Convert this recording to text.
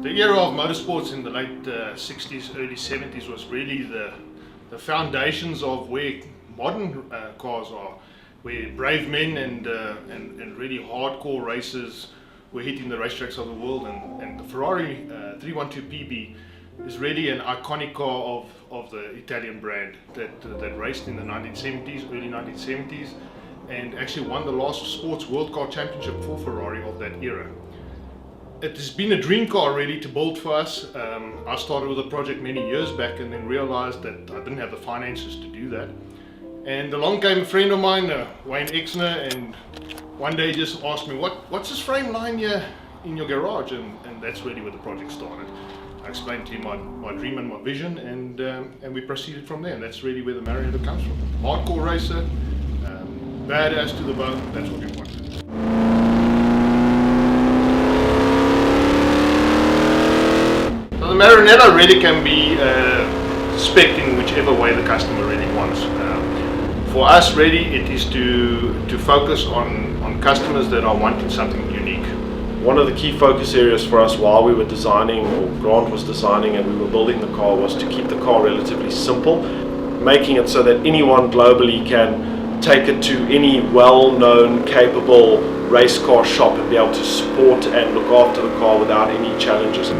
The era of motorsports in the late 60s, early 70s was really the foundations of where modern cars are, where brave men and really hardcore racers were hitting the racetracks of the world, and the Ferrari 312pb is really an iconic car of the Italian brand that raced in the 1970s, early 1970s, and actually won the last sports world car championship for Ferrari of that era. It has been a dream car really to build for us. I started with the project many years back and then realized that I didn't have the finances to do that. And along came a friend of mine, Wayne Exner, and one day just asked me, what's this frame line here in your garage? And that's really where the project started. I explained to him my dream and my vision, and we proceeded from there. And that's really where the Maranello comes from. Hardcore racer, badass to the bone, that's what we want. The Maranello really can be spec'd in whichever way the customer really wants. For us really it is to focus on customers that are wanting something unique. One of the key focus areas for us while we were designing, or Grant was designing and we were building the car, was to keep the car relatively simple, making it so that anyone globally can take it to any well-known, capable race car shop and be able to support and look after the car without any challenges.